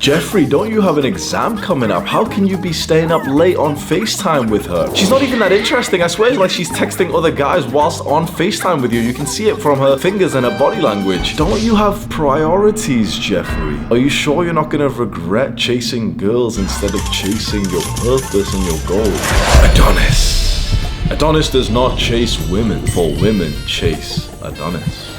Jeffrey, don't you have an exam coming up? How can you be staying up late on FaceTime with her? She's not even that interesting. I swear, like she's texting other guys whilst on FaceTime with you. You can see it from her fingers and her body language. Don't you have priorities, Jeffrey? Are you sure you're not gonna regret chasing girls instead of chasing your purpose and your goals? Adonis does not chase women, for women chase Adonis.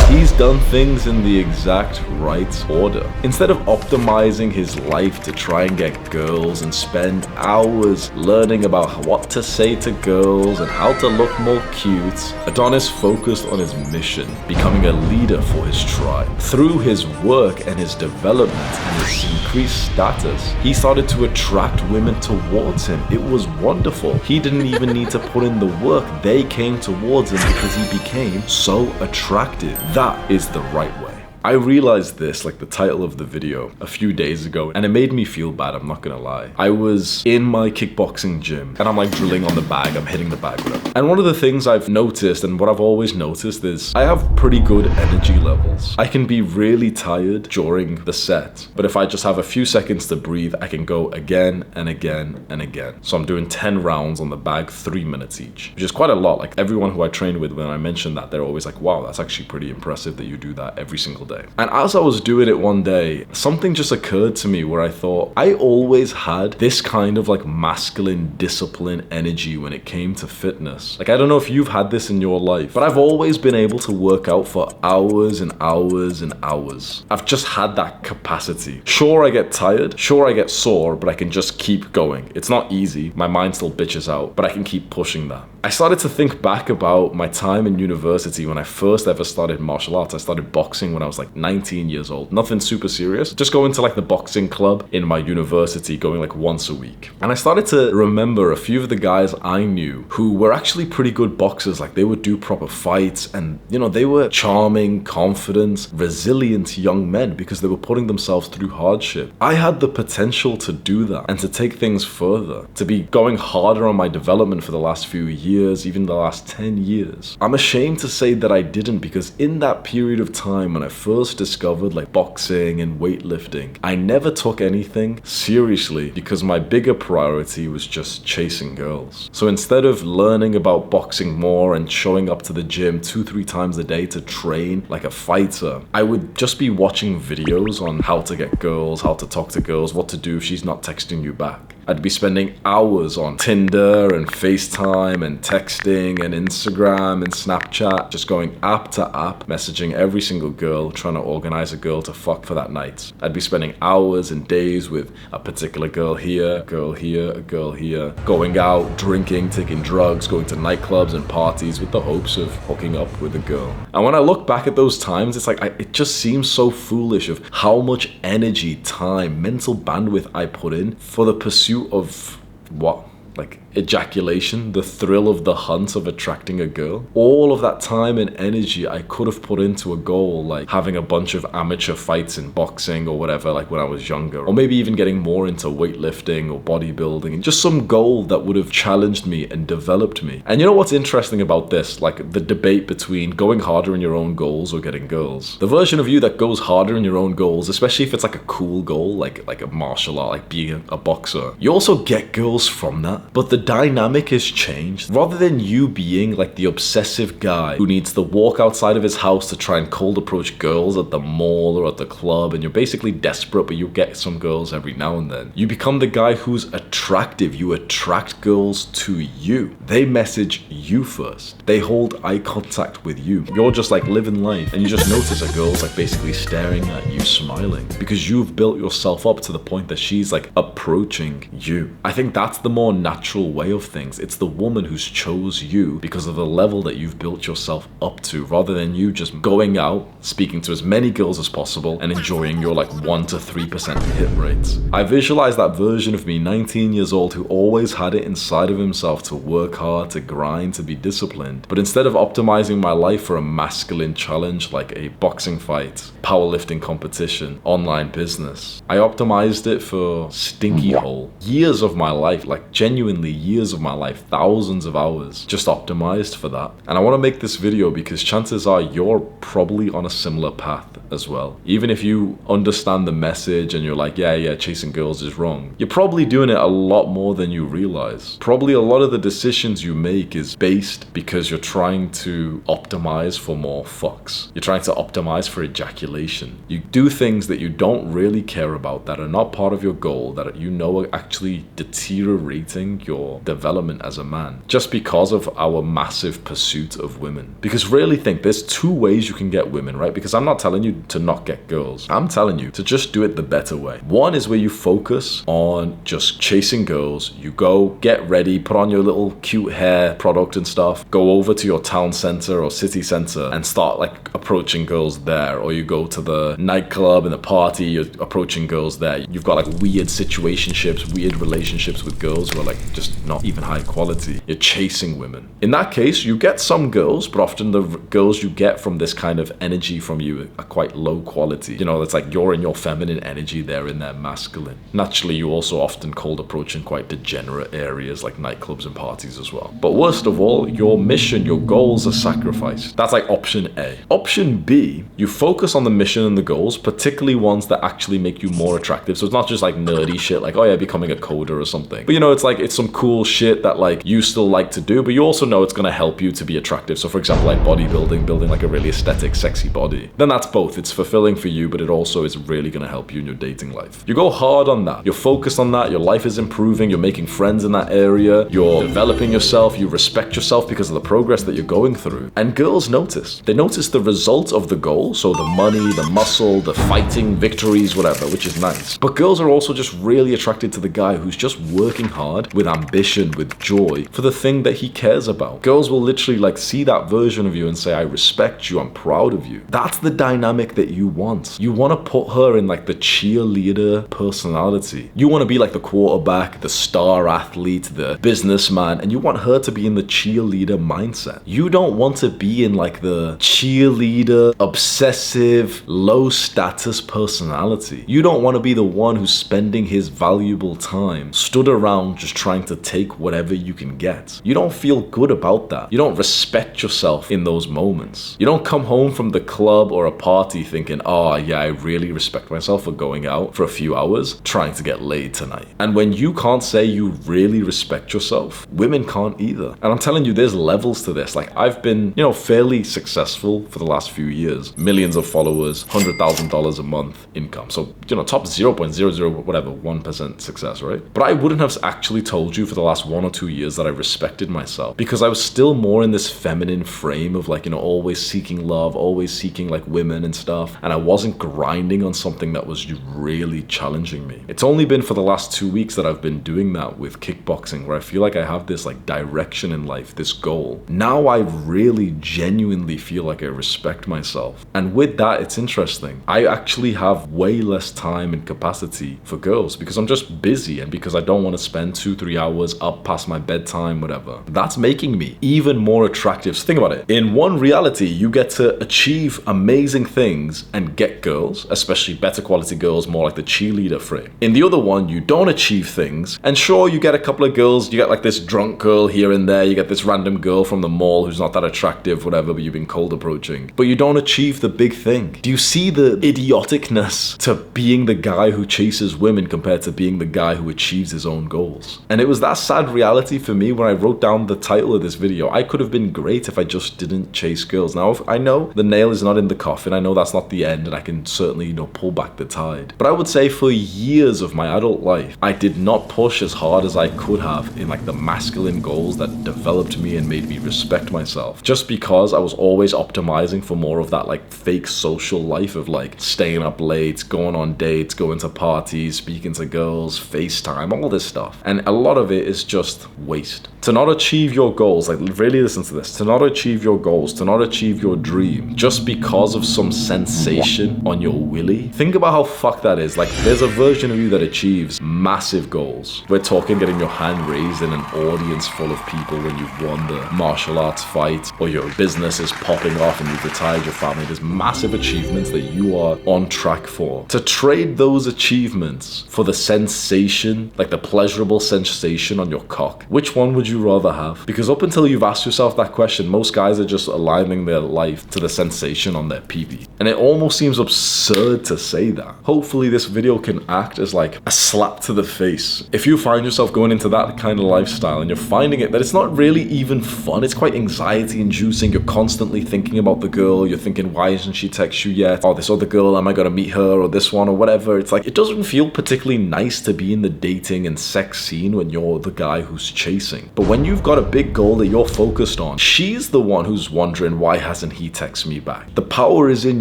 He's done things in the exact right order. Instead of optimizing his life to try and get girls and spend hours learning about what to say to girls and how to look more cute, Adonis focused on his mission, becoming a leader for his tribe. Through his work and his development and his increased status, he started to attract women towards him. It was wonderful. He didn't even need to put in the work. They came towards him because he became so attractive. That is the right way. I realized this, like the title of the video, a few days ago, and it made me feel bad, I'm not gonna lie. I was in my kickboxing gym, and I'm like drilling on the bag, I'm hitting the bag, whatever. And one of the things I've noticed, and what I've always noticed, is I have pretty good energy levels. I can be really tired during the set, but if I just have a few seconds to breathe, I can go again and again and again. So I'm doing 10 rounds on the bag, 3 minutes each, which is quite a lot. Like everyone who I train with, when I mention that, they're always like, wow, that's actually pretty impressive that you do that every single day. And as I was doing it one day, something just occurred to me where I thought, I always had this kind of like masculine discipline energy when it came to fitness. Like, I don't know if you've had this in your life, but I've always been able to work out for hours and hours and hours. I've just had that capacity. Sure, I get tired, sure, I get sore, but I can just keep going. It's not easy. My mind still bitches out, but I can keep pushing that. I started to think back about my time in university when I first ever started martial arts. I started boxing when I was like 19 years old. Nothing super serious. Just going to like the boxing club in my university, going like once a week. And I started to remember a few of the guys I knew who were actually pretty good boxers. Like they would do proper fights and, you know, they were charming, confident, resilient young men because they were putting themselves through hardship. I had the potential to do that and to take things further, to be going harder on my development for the last few years, even the last 10 years. I'm ashamed to say that I didn't, because in that period of time when I first discovered like boxing and weightlifting, I never took anything seriously because my bigger priority was just chasing girls. So instead of learning about boxing more and showing up to the gym 2-3 times a day to train like a fighter, I would just be watching videos on how to get girls, how to talk to girls, what to do if she's not texting you back. I'd be spending hours on Tinder and FaceTime and texting and Instagram and Snapchat, just going app to app, messaging every single girl, trying to organize a girl to fuck for that night. I'd be spending hours and days with a particular girl here, a girl here, a girl here, going out, drinking, taking drugs, going to nightclubs and parties with the hopes of hooking up with a girl. And when I look back at those times, it's like, it just seems so foolish of how much energy, time, mental bandwidth I put in for the pursuit of what? Like ejaculation, the thrill of the hunt of attracting a girl. All of that time and energy I could have put into a goal like having a bunch of amateur fights in boxing or whatever, like when I was younger, or maybe even getting more into weightlifting or bodybuilding, and just some goal that would have challenged me and developed me. And you know what's interesting about this? Like the debate between going harder in your own goals or getting girls. The version of you that goes harder in your own goals, especially if it's like a cool goal, like a martial art, like being a boxer, you also get girls from that. But the dynamic has changed. Rather than you being like the obsessive guy who needs to walk outside of his house to try and cold approach girls at the mall or at the club, and you're basically desperate but you get some girls every now and then, you become the guy who's attractive. You attract girls to you. They message you first. They hold eye contact with you. You're just like living life and you just notice a girl's like basically staring at you, smiling, because you've built yourself up to the point that she's like approaching you. I think that's the more natural way of things. It's the woman who's chose you because of the level that you've built yourself up to, rather than you just going out, speaking to as many girls as possible and enjoying your like 1 to 3% hit rates. I visualize that version of me, 19 years old, who always had it inside of himself to work hard, to grind, to be disciplined. But instead of optimizing my life for a masculine challenge like a boxing fight, powerlifting competition, online business, I optimized it for stinky hole. Years of my life, like genuinely years of my life, thousands of hours, just optimized for that. And I want to make this video because chances are you're probably on a similar path as well. Even if you understand the message and you're like, yeah, chasing girls is wrong, you're probably doing it a lot more than you realize. Probably a lot of the decisions you make is based because you're trying to optimize for more fucks. You're trying to optimize for ejaculation. You do things that you don't really care about, that are not part of your goal, that you know are actually deteriorating your development as a man, just because of our massive pursuit of women. Because really think, there's two ways you can get women, right? Because I'm not telling you to not get girls. I'm telling you to just do it the better way. One is where you focus on just chasing girls. You go, get ready, put on your little cute hair product and stuff, go over to your town center or city center and start like approaching girls there. Or you go to the nightclub and the party, you're approaching girls there. You've got like weird situationships, weird relationships with girls who are like just not even high quality. You're chasing women. In that case, you get some girls, but often the girls you get from this kind of energy from you are quite low quality. You know, it's like you're in your feminine energy, they're in their masculine. Naturally, you also often cold approach in quite degenerate areas like nightclubs and parties as well. But worst of all, your mission, your goals are sacrificed. That's like option A. Option B, you focus on the mission and the goals, particularly ones that actually make you more attractive. So it's not just like nerdy shit like, oh yeah, becoming a coder or something. But you know, it's like, it's some cool shit that like you still like to do, but you also know it's gonna help you to be attractive. So for example, like bodybuilding, building like a really aesthetic, sexy body. Then that's both. It's fulfilling for you, but it also is really gonna help you in your dating life. You go hard on that. You're focused on that. Your life is improving. You're making friends in that area. You're developing yourself. You respect yourself because of the progress that you're going through. And girls notice. They notice the result of the goal. So the money, the muscle, the fighting, victories, whatever, which is nice. But girls are also just really attracted to the guy who's just working hard with ambition, with joy for the thing that he cares about. Girls will literally like see that version of you and say, I respect you. I'm proud of you. That's the dynamic that you want. You want to put her in like the cheerleader personality. You want to be like the quarterback, the star athlete, the businessman, and you want her to be in the cheerleader mindset. You don't want to be in like the cheerleader, obsessive, low status personality. You don't want to be the one who's spending his valuable time stood around just trying to take whatever you can get. You don't feel good about that. You don't respect yourself in those moments. You don't come home from the club or a party thinking, oh yeah, I really respect myself for going out for a few hours trying to get laid tonight. And when you can't say you really respect yourself, women can't either. And I'm telling you, there's levels to this. Like I've been, you know, fairly successful for the last few years. Millions of followers, $100,000 a month income. So, you know, top 0.00 whatever, 1% success, right? But I wouldn't have actually told you for the last 1 or 2 years that I respected myself because I was still more in this feminine frame of like, you know, always seeking love, always seeking like women and stuff. And I wasn't grinding on something that was really challenging me. It's only been for the last 2 weeks that I've been doing that with kickboxing, where I feel like I have this like direction in life, this goal. Now I really genuinely feel like I respect myself. And with that, it's interesting. I actually have way less time and capacity for girls because I'm just busy and because I don't want to spend 2-3 hours up past my bedtime, whatever. That's making me even more attractive. So think about it. In one reality, you get to achieve amazing things and get girls, especially better quality girls, more like the cheerleader frame. In the other one, you don't achieve things, and sure, you get a couple of girls, you get like this drunk girl here and there, you get this random girl from the mall who's not that attractive, whatever, but you've been cold approaching, but you don't achieve the big thing. Do you see the idioticness to being the guy who chases women compared to being the guy who achieves his own goals? And it was that sad reality for me when I wrote down the title of this video. I could have been great if I just didn't chase girls. Now, if I know the nail is not in the coffin, I know that's not the end, and I can certainly, you know, pull back the tide. But I would say for years of my adult life, I did not push as hard as I could have in like the masculine goals that developed me and made me respect myself. Just because I was always optimizing for more of that like fake social life of like staying up late, going on dates, going to parties, speaking to girls, FaceTime, all this stuff. And a lot of it is just waste. To not achieve your goals, like really listen to this, to not achieve your goals, to not achieve your dream, just because of some sensation on your willy. Think about how fucked that is. Like there's a version of you that achieves massive goals. We're talking getting your hand raised in an audience full of people when you've won the martial arts fight, or your business is popping off and you've retired your family. There's massive achievements that you are on track for. To trade those achievements for the sensation, like the pleasurable sensation sensation on your cock. Which one would you rather have? Because up until you've asked yourself that question, most guys are just aligning their life to the sensation on their pee-pee. And it almost seems absurd to say that. Hopefully this video can act as like a slap to the face. If you find yourself going into that kind of lifestyle and you're finding it that it's not really even fun, it's quite anxiety inducing, you're constantly thinking about the girl, you're thinking, why isn't she text you yet? Or this other girl, am I gonna meet her? Or this one or whatever. It's like, it doesn't feel particularly nice to be in the dating and sex scene when you're the guy who's chasing. But when you've got a big goal that you're focused on, she's the one who's wondering, why hasn't he texted me back? The power is in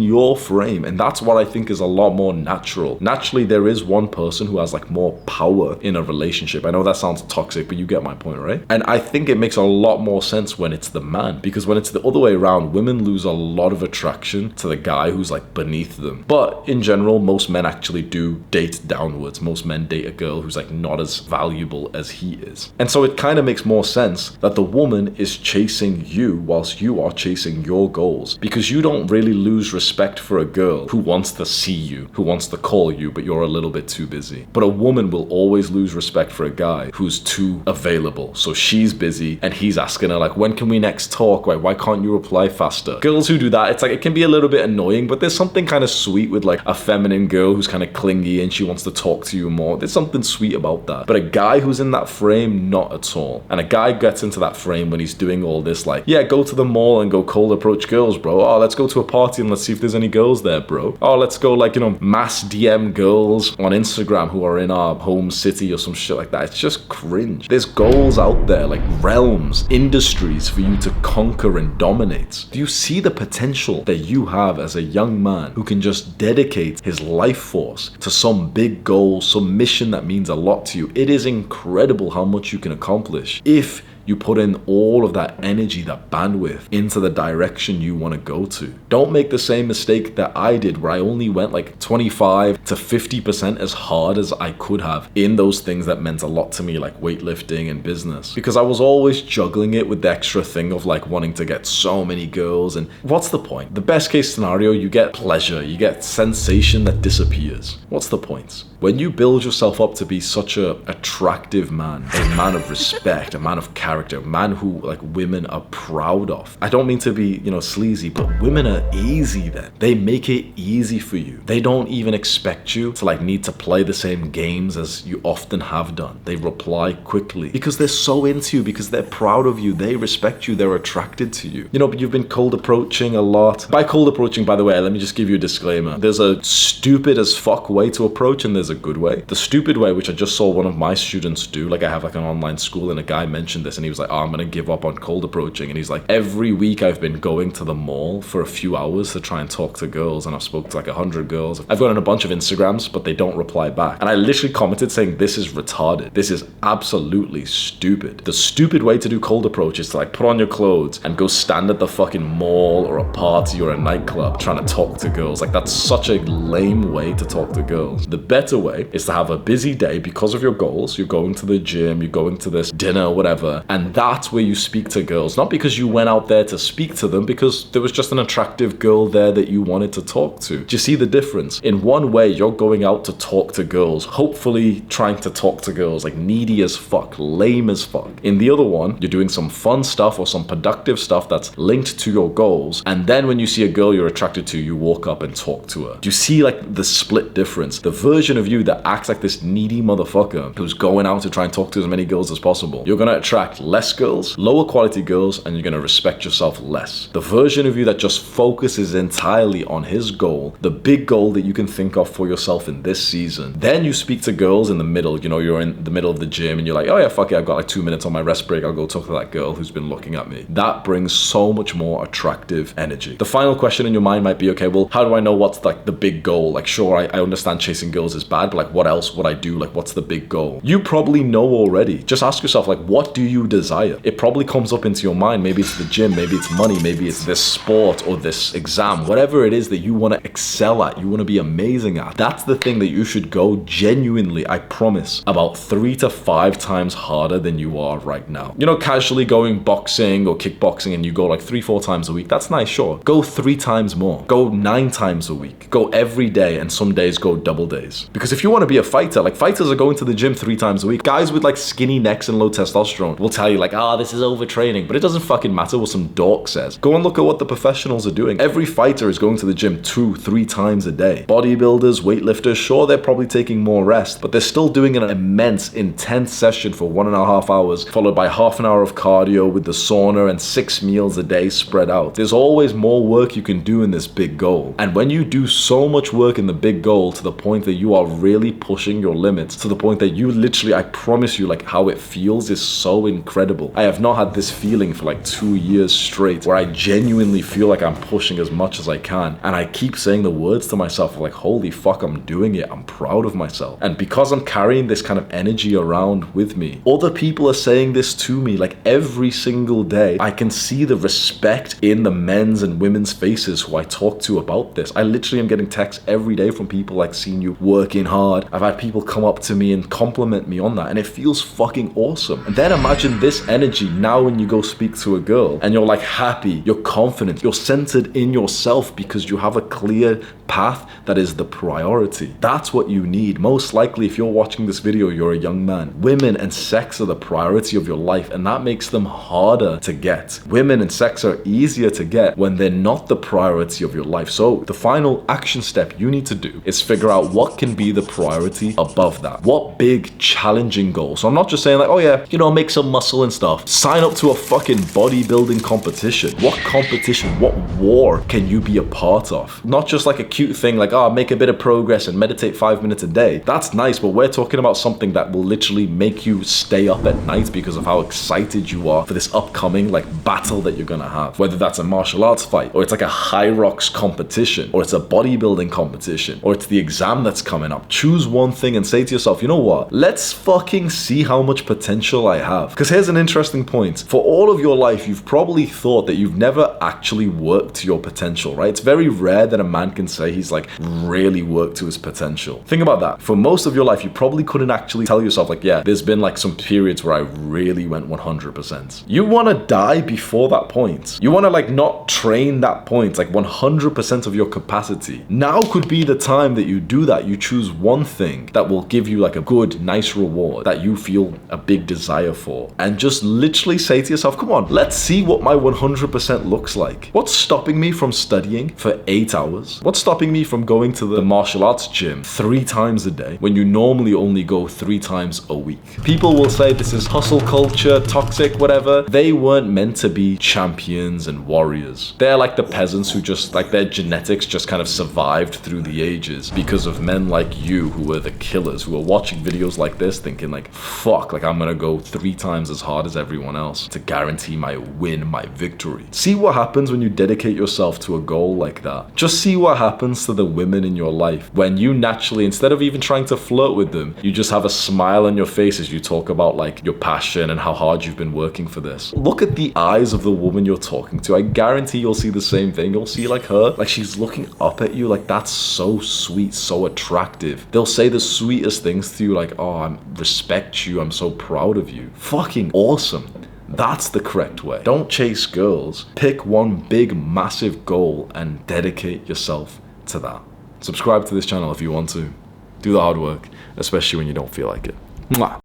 your frame, and that's what I think is a lot more natural. Naturally, there is one person who has like more power in a relationship. I know that sounds toxic, but you get my point, right? And I think it makes a lot more sense when it's the man, because when it's the other way around, women lose a lot of attraction to the guy who's like beneath them. But in general, most men actually do date downwards. Most men date a girl who's like not as valuable as he is. And so it kind of makes more sense that the woman is chasing you whilst you are chasing your goals, because you don't really lose respect for a girl who wants to see you, who wants to call you, but you're a little bit too busy. But a woman will always lose respect for a guy who's too available. So she's busy and he's asking her like, when can we next talk? Why can't you reply faster? Girls who do that, it's like, it can be a little bit annoying, but there's something kind of sweet with like a feminine girl who's kind of clingy and she wants to talk to you more. There's something sweet about that. But a guy who's in that frame, not at all. And a guy gets into that frame when he's doing all this like, yeah, go to the mall and go cold approach girls, bro. Oh, let's go to a party and let's see if there's any girls there, bro. Oh, let's go like, you know, mass DM girls on Instagram who are in our home city or some shit like that. It's just cringe. There's goals out there, like realms, industries for you to conquer and dominate. Do you see the potential that you have as a young man who can just dedicate his life force to some big goal, some mission that means a lot to you? It is incredible how much you can accomplish if you put in all of that energy, that bandwidth into the direction you want to go to. Don't make the same mistake that I did, where I only went like 25 to 50% as hard as I could have in those things that meant a lot to me, like weightlifting and business, because I was always juggling it with the extra thing of like wanting to get so many girls. And what's the point? The best case scenario, you get pleasure, you get sensation that disappears. What's the point? When you build yourself up to be such a attractive man, a man of respect, a man of character, a man who like women are proud of. I don't mean to be, you know, sleazy, but women are easy then. They make it easy for you. They don't even expect you to like need to play the same games as you often have done. They reply quickly because they're so into you, because they're proud of you, they respect you, they're attracted to you. You know, but you've been cold approaching a lot. By cold approaching, by the way, let me just give you a disclaimer. There's a stupid as fuck way to approach and there's a good way. The stupid way, which I just saw one of my students do, like I have like an online school and a guy mentioned this and he was like, oh, I'm gonna give up on cold approaching. And he's like, every week I've been going to the mall for a few hours to try and talk to girls, and I've spoken to like 100 girls. I've gotten a bunch of Instagrams, but they don't reply back. And I literally commented saying, this is retarded. This is absolutely stupid. The stupid way to do cold approach is to like put on your clothes and go stand at the fucking mall or a party or a nightclub trying to talk to girls. Like that's such a lame way to talk to girls. The better way is to have a busy day because of your goals. You're going to the gym, you're going to this dinner, whatever, and that's where you speak to girls. Not because you went out there to speak to them, because there was just an attractive girl there that you wanted to talk to. Do you see the difference? In one way, you're going out to talk to girls, hopefully trying to talk to girls like needy as fuck, lame as fuck. In the other one, you're doing some fun stuff or some productive stuff that's linked to your goals, and then when you see a girl you're attracted to, you walk up and talk to her. Do you see like the split difference? The version of you that acts like this needy motherfucker who's going out to try and talk to as many girls as possible, you're gonna attract less girls, lower quality girls, and you're gonna respect yourself less. The version of you that just focuses entirely on his goal, the big goal that you can think of for yourself in this season, then you speak to girls in the middle. You know, you're in the middle of the gym and you're like, oh yeah, fuck it, I've got like 2 minutes on my rest break, I'll go talk to that girl who's been looking at me. That brings so much more attractive energy. The final question in your mind might be, okay, well, how do I know what's like the big goal? Like, sure, I understand chasing girls is bad, but like what else would I do? Like, what's the big goal? You probably know already. Just ask yourself, like, what do you desire. It probably comes up into your mind. Maybe it's the gym, maybe it's money, maybe it's this sport or this exam, whatever it is that you want to excel at, you want to be amazing at. That's the thing that you should go genuinely, I promise, about 3 to 5 times harder than you are right now. You know, casually going boxing or kickboxing and you go like 3-4 times a week. That's nice, sure. Go 3 times more. Go 9 times a week. Go every day, and some days go double days. Because if you want to be a fighter, like fighters are going to the gym 3 times a week. Guys with like skinny necks and low testosterone will tell you like, this is overtraining, but it doesn't fucking matter what some dork says. Go and look at what the professionals are doing. Every fighter is going to the gym 2-3 times a day. Bodybuilders, weightlifters, sure, they're probably taking more rest, but they're still doing an immense, intense session for 1.5 hours, followed by half an hour of cardio with the sauna and 6 meals a day spread out. There's always more work you can do in this big goal. And when you do so much work in the big goal to the point that you are really pushing your limits, to the point that you literally, I promise you, like how it feels is so incredible. I have not had this feeling for like 2 years straight where I genuinely feel like I'm pushing as much as I can. And I keep saying the words to myself like, holy fuck, I'm doing it. I'm proud of myself. And because I'm carrying this kind of energy around with me, other people are saying this to me like every single day. I can see the respect in the men's and women's faces who I talk to about this. I literally am getting texts every day from people like, seeing you working hard. I've had people come up to me and compliment me on that, and it feels fucking awesome. And then imagine this energy now when you go speak to a girl and you're like happy, you're confident, you're centered in yourself because you have a clear path that is the priority. That's what you need. Most likely, if you're watching this video, you're a young man. Women and sex are the priority of your life, and that makes them harder to get. Women and sex are easier to get when they're not the priority of your life. So the final action step you need to do is figure out what can be the priority above that. What big challenging goal? So I'm not just saying like, oh yeah, you know, make some muscle and stuff. Sign up to a fucking bodybuilding competition. What competition, what war can you be a part of? Not just like a cute thing like, make a bit of progress and meditate 5 minutes a day. That's nice, but we're talking about something that will literally make you stay up at night because of how excited you are for this upcoming like battle that you're gonna have. Whether that's a martial arts fight, or it's like a high rocks competition, or it's a bodybuilding competition, or it's the exam that's coming up. Choose one thing and say to yourself, you know what? Let's fucking see how much potential I have. Because here's an interesting point. For all of your life, you've probably thought that you've never actually worked to your potential, right? It's very rare that a man can say he's like really worked to his potential. Think about that. For most of your life, you probably couldn't actually tell yourself like, yeah, there's been like some periods where I really went 100%. You want to die before that point. You want to like not train that point, like 100% of your capacity. Now could be the time that you do that. You choose one thing that will give you like a good, nice reward that you feel a big desire for. And just literally say to yourself, come on, let's see what my 100% looks like. What's stopping me from studying for 8 hours? What's stopping me from going to the martial arts gym 3 times a day when you normally only go 3 times a week? People will say this is hustle culture, toxic, whatever. They weren't meant to be champions and warriors. They're like the peasants who just, like their genetics just kind of survived through the ages because of men like you who were the killers, who are watching videos like this thinking like, fuck, like I'm gonna go 3 times as hard as everyone else to guarantee my win, my victory. See what happens when you dedicate yourself to a goal like that. Just see what happens to the women in your life when you naturally, instead of even trying to flirt with them, you just have a smile on your face as you talk about like your passion and how hard you've been working for this. Look at the eyes of the woman you're talking to. I guarantee you'll see the same thing. You'll see like her, like she's looking up at you like that's so sweet, so attractive. They'll say the sweetest things to you like, oh, I respect you, I'm so proud of you. Fucking awesome. That's the correct way. Don't chase girls. Pick one big, massive goal and dedicate yourself to that. Subscribe to this channel if you want to. Do the hard work, especially when you don't feel like it. Mwah.